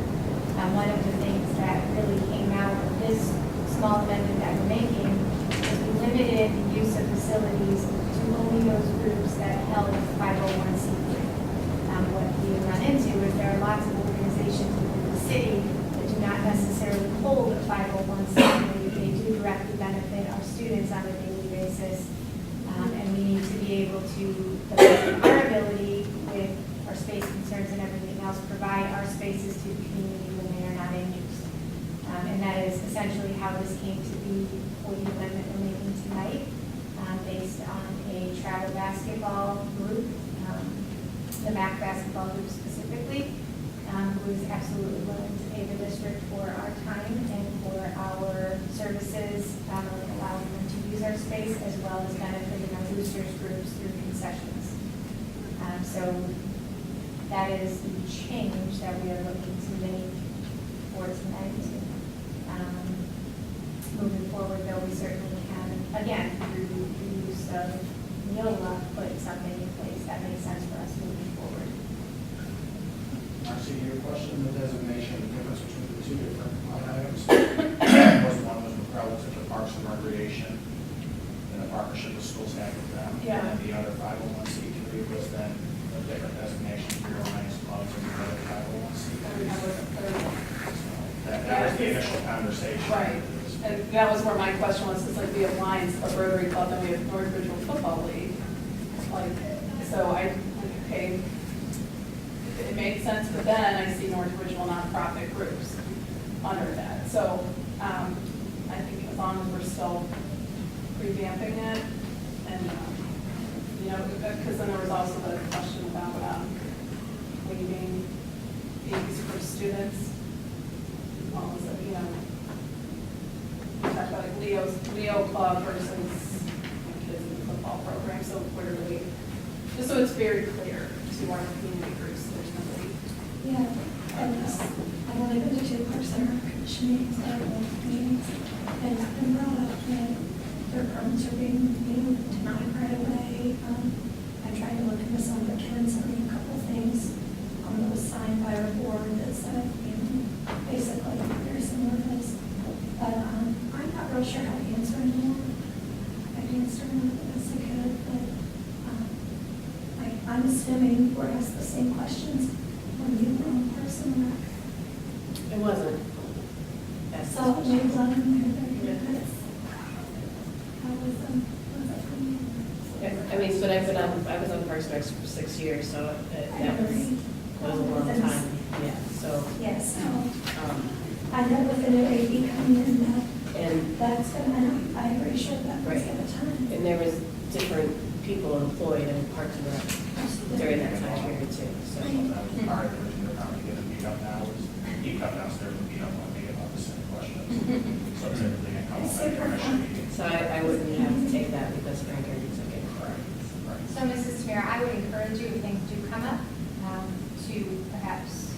[SPEAKER 3] One of the things that really came out of this small amendment that we're making is we limited the use of facilities to only those groups that held 501c3. What we run into is there are lots of organizations within the city that do not necessarily hold a 501c3. They do directly benefit our students on a daily basis. And we need to be able to, the best of our ability with our space concerns and everything else, provide our spaces to the community when they are not in use. And that is essentially how this came to be for the amendment we're making tonight, based on a travel basketball group, the MAC basketball group specifically, who is absolutely willing to pay the district for our time and for our services, allowing them to use our space as well as benefiting our boosters groups through concessions. So that is the change that we are looking to make for tonight. Moving forward, though, we certainly can, again, through the use of NEOLA, put something in place that makes sense for us moving forward.
[SPEAKER 8] Marcy, your question, the designation, the difference between the two different line items. One was relative to Parks and Recreation, and the partnership the schools have with them.
[SPEAKER 11] Yeah.
[SPEAKER 8] And then the other 501c3 was then a different designation for your Lions clubs and the other 501c3.
[SPEAKER 11] And that was a third one.
[SPEAKER 8] That was the initial conversation.
[SPEAKER 11] Right. And that was where my question was, it's like we have Lions Club, Rotary Club, and we have North Ridgeville Football League. Like, so okay, it made sense, but then I see North Ridgeville nonprofit groups under that. So I think as long as we're still revamping it, and, because then there was also the question about waiving fees for students. Well, was it, we talked about like Leo Club versus kids in the football program, so where do we, just so it's very clear to our community groups, there's nobody.
[SPEAKER 13] Yeah, I've only been to 2 Parks and Recreation meetings, and it's been brought up that their permits are being denied right away. I tried to look into some of the kids, I mean, a couple things that was signed by our board that said, basically very similar to this. But I'm not real sure how to answer anymore. I've answered them the best I could, but I'm assuming you were asked the same questions when you were on Parks and Rec.
[SPEAKER 1] It wasn't.
[SPEAKER 13] So maybe let them hear their minutes. How was it for you?
[SPEAKER 1] I mean, but I was on Parks and Rec for 6 years, so that was a long time. Yeah, so.
[SPEAKER 13] Yes, so I know with the new AD coming in,
[SPEAKER 1] and
[SPEAKER 13] that's going to, I agree, sure that was at the time.
[SPEAKER 1] And there was different people employed in Parks and Rec during that time period too, so.
[SPEAKER 8] That was part of the reason they're probably getting beat up now, is you come downstairs and beat up on me about the same questions. So typically I come back to our meeting.
[SPEAKER 1] So I wouldn't have to take that because Frank already took it.
[SPEAKER 3] So, Mrs. Tamara, I would encourage you, if things do come up, to perhaps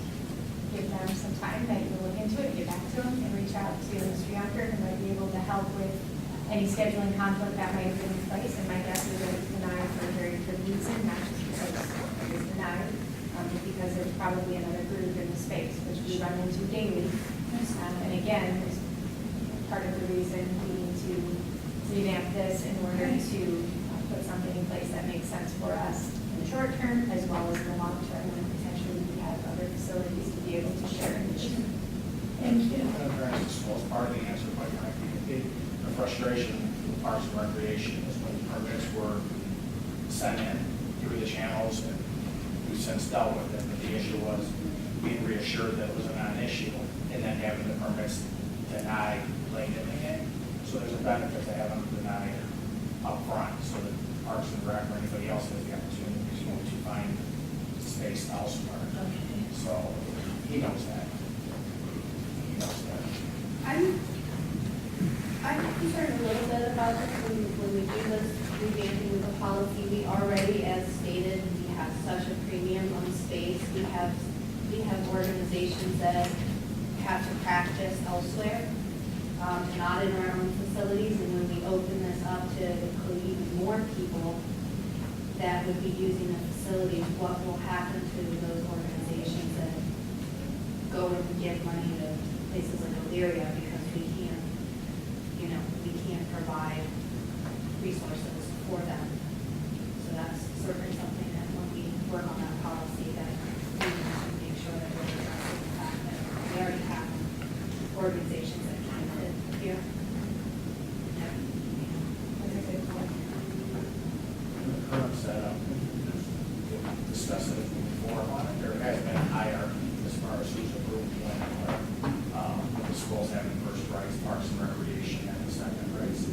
[SPEAKER 3] give them some time that you can look into it, get back to them, and reach out to Mr. Yonker, who might be able to help with any scheduling conflict that might have been in place. And my guess is that it's denied for a very good reason, not just because it is denied, but because there's probably another group in the space, which we run into daily. And again, it's part of the reason we need to revamp this in order to put something in place that makes sense for us in the short term as well as in the long term, when potentially we have other facilities to be able to share in this.
[SPEAKER 13] Thank you.
[SPEAKER 8] As part of the answer, quite frankly, the frustration with Parks and Recreation is when permits were sent in through the channels, and we've since dealt with it, but the issue was being reassured that it was a non-issue, and then having the permits denied late in the game. So there's a benefit to having them denied up front, so that Parks and Rec or anybody else has the opportunity to find space elsewhere.
[SPEAKER 13] Okay.
[SPEAKER 8] So he knows that. He knows that.
[SPEAKER 7] I'm concerned a little bit about this when we do this revamping of the policy. We already, as stated, we have such a premium on space. We have organizations that have to practice elsewhere, not in our own facilities. And when we open this up to include even more people that would be using the facilities, what will happen to those organizations that go and give money to places like Elyria because we can't, we can't provide resources for them. So that's certainly something that when we work on that policy, that we need to make sure that we're addressing the fact that we already have organizations that can live here.
[SPEAKER 8] The current setup, discussed it before, there has been a higher as far as who's approved when, the schools having first rights, parks and recreation, and second rights.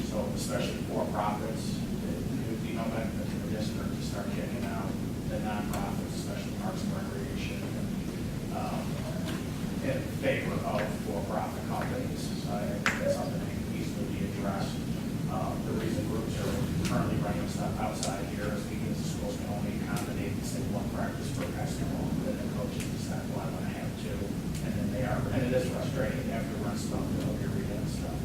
[SPEAKER 8] So especially for-profits, it would be no benefit to the district to start getting out the nonprofits, especially parks and recreation, in favor of for-profit companies. So I think that's something that can easily be addressed. The reason groups are currently running stuff outside here is because the schools can only accommodate, say, one practice for basketball, and then the coaches decide, well, I want to have two, and then they are, and it is frustrating, they have to run stuff, you're reading stuff.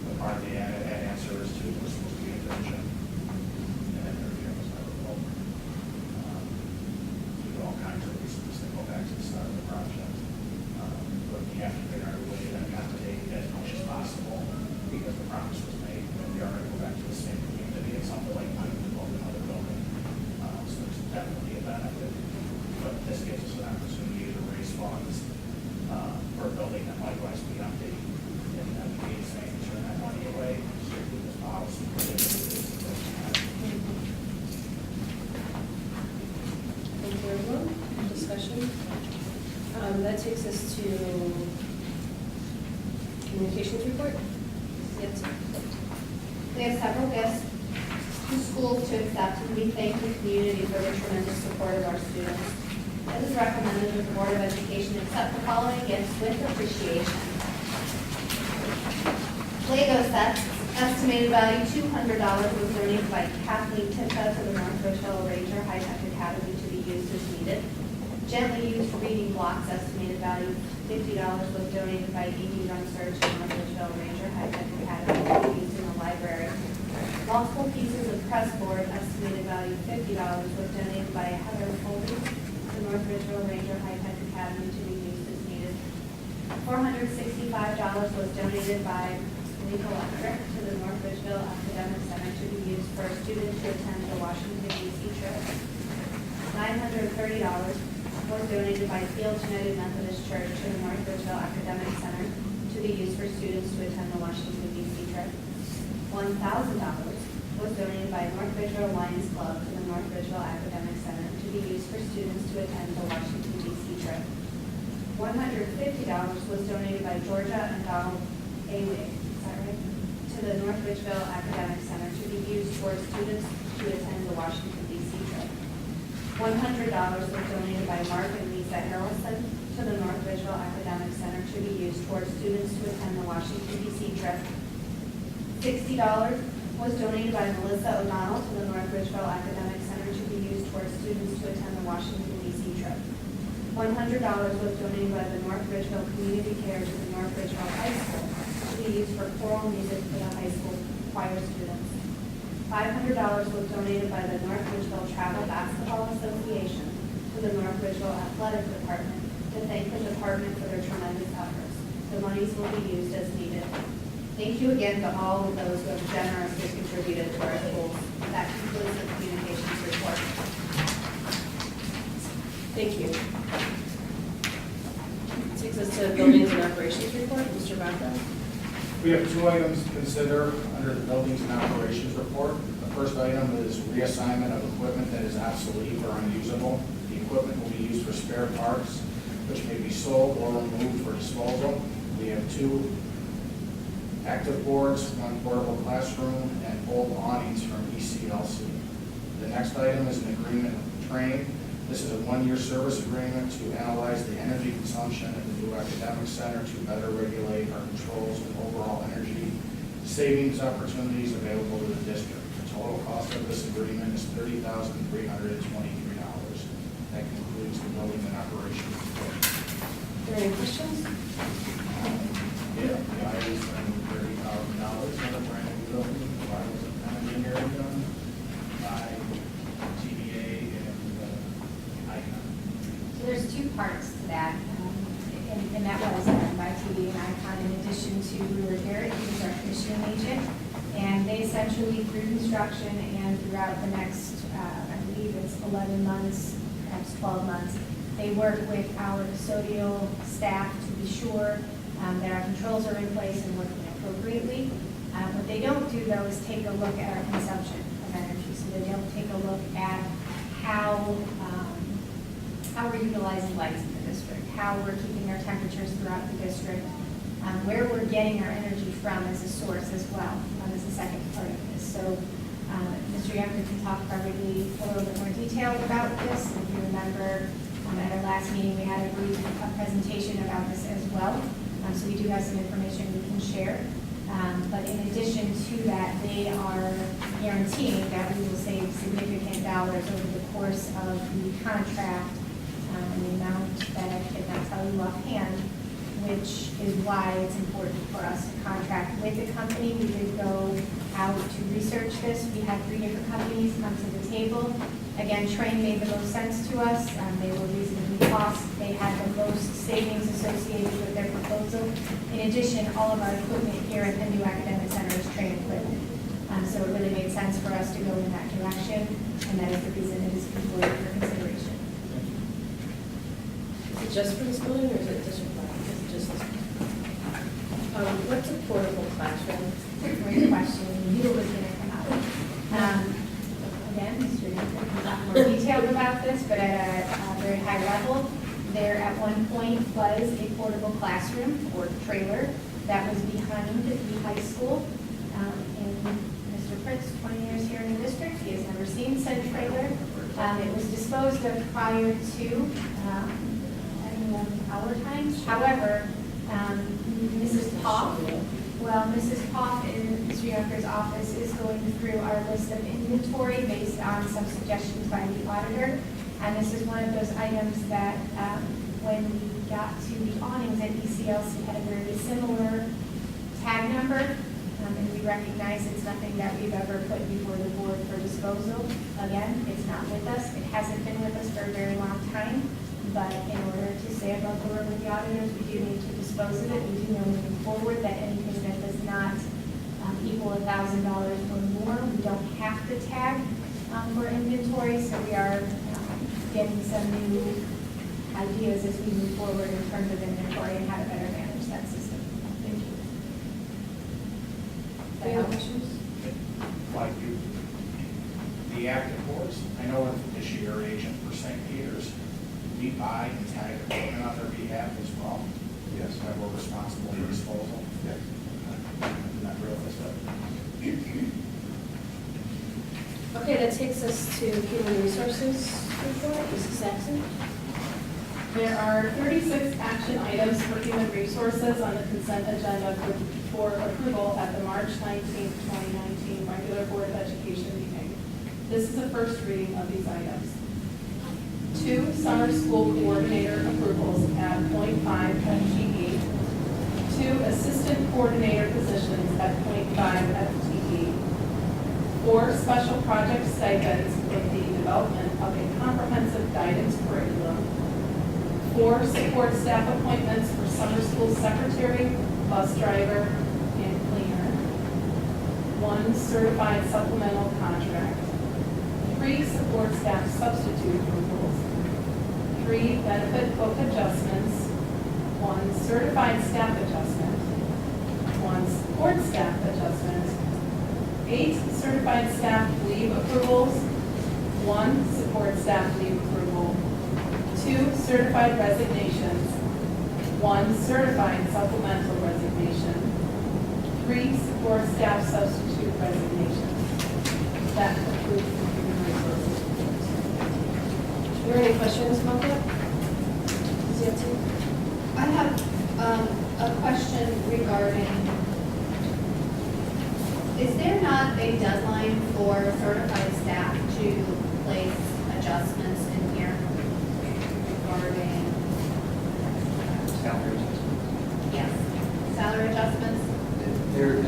[SPEAKER 8] But part of the answer is too, we're supposed to be a division, and then their gym was never built. Due to all kinds of reasons that go back to the start of the project. But we have to figure out a way to accommodate as much as possible, because the promise was made, and we are going to go back to the same community at something like another building. So there's definitely a benefit. But this gives us an opportunity to raise funds for a building that might otherwise be empty. And then we need to say, turn that money away, strictly this policy.
[SPEAKER 1] Thank you, everyone. Discussion. That takes us to communications report. Yes.
[SPEAKER 7] We have several gifts to schools to accept, and we thank the community for the tremendous support of our students. It is recommended that the Board of Education accept the following gifts with appreciation. Lego sets, estimated value $200, was donated by Kathleen Tipka to the North Ridgeville Ranger High Tech Academy to be used as needed. Gently used reading blocks, estimated value $50, was donated by Amy Runser to North Ridgeville Ranger High Tech Academy to be used in the library. Multiple pieces of press board, estimated value $50, was donated by Heather Foley to North Ridgeville Ranger High Tech Academy to be used as needed. $465 was donated by Lake Electric to the North Ridgeville Academic Center to be used for a student to attend the Washington, D.C. trip. $930 was donated by Fields United Methodist Church to the North Ridgeville Academic Center to be used for students to attend the Washington, D.C. trip. $1,000 was donated by North Ridgeville Lions Club to the North Ridgeville Academic Center to be used for students to attend the Washington, D.C. trip. $150 was donated by Georgia and Donald Awig, to the North Ridgeville Academic Center to be used towards students to attend the Washington, D.C. trip. $100 was donated by Mark and Lisa Harrelson to the North Ridgeville Academic Center to be used towards students to attend the Washington, D.C. trip. $60 was donated by Melissa O'Donnell to the North Ridgeville Academic Center to be used towards students to attend the Washington, D.C. trip. $100 was donated by the North Ridgeville Community Care to the North Ridgeville High School to be used for choral music for the high school choir students. $500 was donated by the North Ridgeville Travel Basketball Association to the North Ridgeville Athletic Department to thank the department for their tremendous efforts. The monies will be used as needed. Thank you again to all of those who have generously contributed to our schools. That concludes the communications report.
[SPEAKER 1] Thank you. Takes us to buildings and operations report. Mr. Vaca.
[SPEAKER 8] We have two items to consider under the buildings and operations report. The first item is reassignment of equipment that is obsolete or unusable. The equipment will be used for spare parts, which may be sold or removed for disposal. We have two active boards, one portable classroom, and old awnings from ECLC. The next item is an agreement with Train. This is a one-year service agreement to analyze the energy consumption at the new academic center to better regulate our controls and overall energy savings opportunities available to the district. The total cost of this agreement is $30,323. That concludes the building and operations report.
[SPEAKER 1] there any questions?
[SPEAKER 8] Yeah, I was spending $30,000 on a brand new building, I was engineering done by TDA and Icon.
[SPEAKER 3] So there's two parts to that, and that was done by TV and Icon in addition to Brewer Garrett, who is our commissioning agent. And they essentially, through construction and throughout the next, I believe it's 11 months, perhaps 12 months, they work with our custodial staff to be sure that our controls are in place and working appropriately. What they don't do, though, is take a look at our consumption of energy. So they don't take a look at how we're utilizing lights in the district, how we're keeping our temperatures throughout the district, where we're getting our energy from as a source as well, as the second part of this. So Mr. Younger can talk probably a little bit more detail about this. If you remember, at our last meeting, we had a brief presentation about this as well. So we do have some information we can share. But in addition to that, they are guaranteeing that we will save significant dollars over the course of the contract, and the amount that I cannot tell you offhand, which is why it's important for us to contract with a company. We did go out to research this. We had 3 different companies come to the table. Again, Train made the most sense to us. They were reasonably cost. They had the most savings associated with their proposal. In addition, all of our equipment here at the new academic center is Train equipment. So it really made sense for us to go in that direction, and that is the reason it is before you for consideration.
[SPEAKER 1] Is it just for this building or is it district-wide? Is it just this? What's a portable classroom?
[SPEAKER 3] Great question. You knew it was going to come out. Again, Mr. Younger can talk more detailed about this, but at a very high level, there at one point was a portable classroom or trailer that was behind the high school. And Mr. Prince, 20 years here in the district, he has never seen said trailer. It was disposed of prior to our times. However, Mrs. Poff in Mr. Younger's office is going through our list of inventory based on some suggestions by the auditor. And this is one of those items that when we got to the awnings at ECLC had a very similar tag number. And we recognize it's nothing that we've ever put before the board for disposal. Again, it's not with us. It hasn't been with us for a very long time. But in order to stay above board with the auditors, we do need to dispose of it. We do know moving forward that anything that does not equal $1,000 or more, we don't have to tag for inventory. So we are getting some new ideas as we move forward in terms of inventory and how to better manage that system. Thank you.
[SPEAKER 1] Any other questions?
[SPEAKER 8] Like you, the active boards, I know if this year agent for St. Peter's, we buy and tag equipment on their behalf as well.
[SPEAKER 2] Yes.
[SPEAKER 8] And we're responsible for disposal.
[SPEAKER 2] Yes.
[SPEAKER 8] Not realistic.
[SPEAKER 1] Okay, that takes us to human resources report. Mrs. Saxon?
[SPEAKER 11] There are 36 action items for human resources on the consent agenda for approval at the March 19, 2019 regular Board of Education meeting. This is the first reading of these items. 2 summer school coordinator approvals at .5 FTE. 2 assistant coordinator positions at .5 FTE. 4 special project stipends for the development of a comprehensive guidance curriculum. 4 support staff appointments for summer school secretary, bus driver, and cleaner. 1 certified supplemental contract. 3 support staff substitute approvals. 3 benefit book adjustments. 1 certified staff adjustment. 1 support staff adjustment. 8 certified staff leave approvals. 1 support staff leave approval. 2 certified resignations. 1 certified supplemental resignation. 3 support staff substitute resignations. That concludes the human resources report.
[SPEAKER 1] Are there any questions about that? Ms. Yancey?
[SPEAKER 7] I have a question regarding, is there not a deadline for certified staff to place adjustments in here regarding
[SPEAKER 4] salary adjustment.
[SPEAKER 7] Yes. Salary adjustments?
[SPEAKER 4] There's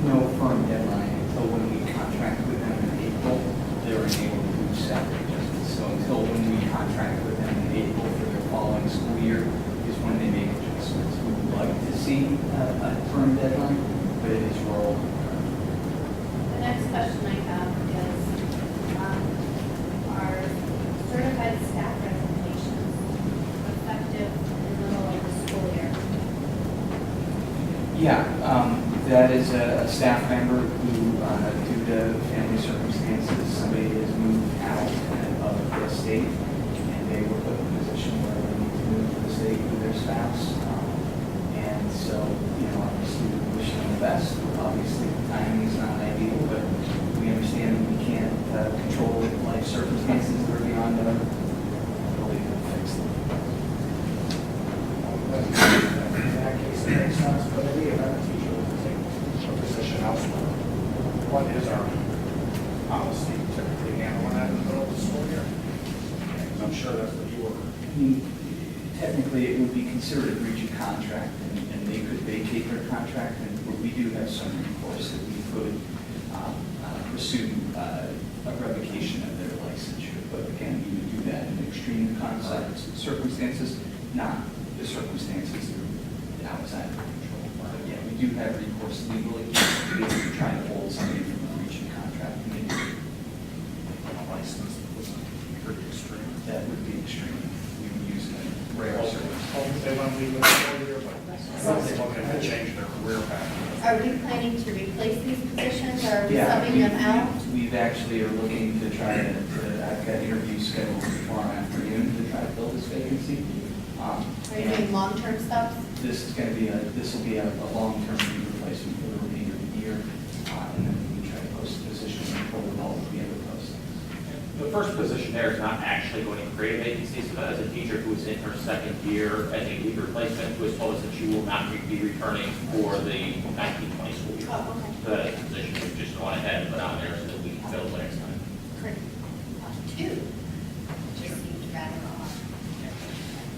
[SPEAKER 4] no firm deadline until when we contract with them in April, they're able to do salary adjustments. So until when we contract with them in April for their following school year is when they make adjustments. We would like to see a firm deadline, but it is roll.
[SPEAKER 7] The next question I have is, are certified staff resignations effective in the middle of the school year?
[SPEAKER 4] Yeah, that is a staff member who, due to family circumstances, somebody has moved out of the state, and they were put in a position where they need to move to the state with their spouse. And so, obviously, we wish them the best. Obviously, the timing is not ideal, but we understand that we can't control life circumstances that are beyond our ability to fix them.
[SPEAKER 8] In that case, it makes sense, but in the event a teacher will take a position elsewhere, what is our policy typically handling that in the middle of the school year? Because I'm sure that's what you were.
[SPEAKER 4] I mean, technically, it would be considered a breach of contract, and they could vacate their contract, and we do have some recourse that we could pursue a revocation of their licensure. But again, we would do that in extreme circumstances, not the circumstances that are outside of our control. But yeah, we do have recourse legally to be able to try to hold somebody from a breach of contract.
[SPEAKER 8] A license was pretty extreme.
[SPEAKER 4] That would be extreme. We would use a rare circumstance.
[SPEAKER 8] They want to leave the school year, but they want to change their career path.
[SPEAKER 7] Are we planning to replace these positions, or are we
[SPEAKER 4] Yeah,
[SPEAKER 7] subbing them out?
[SPEAKER 4] we've actually are looking to try to, I've got interviews scheduled for tomorrow afternoon to try to fill this vacancy.
[SPEAKER 7] Are you doing long-term stuff?
[SPEAKER 4] This is going to be this will be a long-term replacement for the remainder of the year. And then we try to post the position and pull it all of the other postings.
[SPEAKER 10] The first position there is not actually going to create a vacancy, so as a teacher who is in her second year as a leave replacement, who has told us that she will not be returning for the 1920 school year.
[SPEAKER 7] Oh, okay.
[SPEAKER 10] So that is a position we've just gone ahead and put on there so that we can fill it next time.
[SPEAKER 7] Great. Two. Just seems rather odd.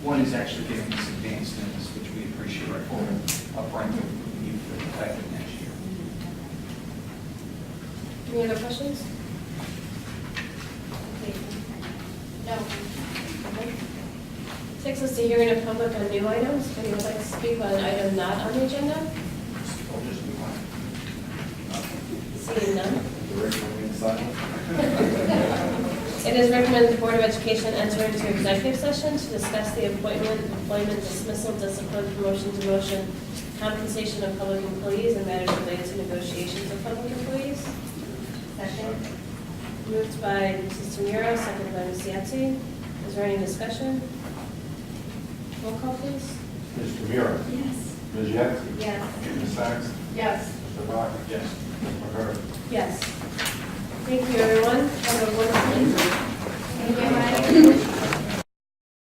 [SPEAKER 4] One is actually giving us advanced notice, which we appreciate for upright review for the effective next year.
[SPEAKER 1] Any other questions?
[SPEAKER 7] No.
[SPEAKER 1] Takes us to hearing of public on new items. If anyone would like to speak on an item not on the agenda?
[SPEAKER 8] We'll just move on.
[SPEAKER 1] Seeing none.
[SPEAKER 2] Directly silent.
[SPEAKER 1] It is recommended the Board of Education enter into executive session to discuss the appointment, employment, dismissal, discipline, promotion, demotion, compensation of public employees, and matters related to negotiations of public employees.
[SPEAKER 7] Second.
[SPEAKER 1] Moved by Mrs. Tamira, seconded by Ms. Yetsey. Is there any discussion? Roll call, please.
[SPEAKER 2] Ms. Tamira?
[SPEAKER 13] Yes.
[SPEAKER 2] Ms. Yetsey?
[SPEAKER 7] Yes.
[SPEAKER 2] Ms. Sacks?
[SPEAKER 11] Yes.
[SPEAKER 2] Mr. Bach? Yes. Ms. McCarthy?
[SPEAKER 1] Yes. Thank you, everyone. Have a wonderful evening.
[SPEAKER 7] Thank you, Ryan.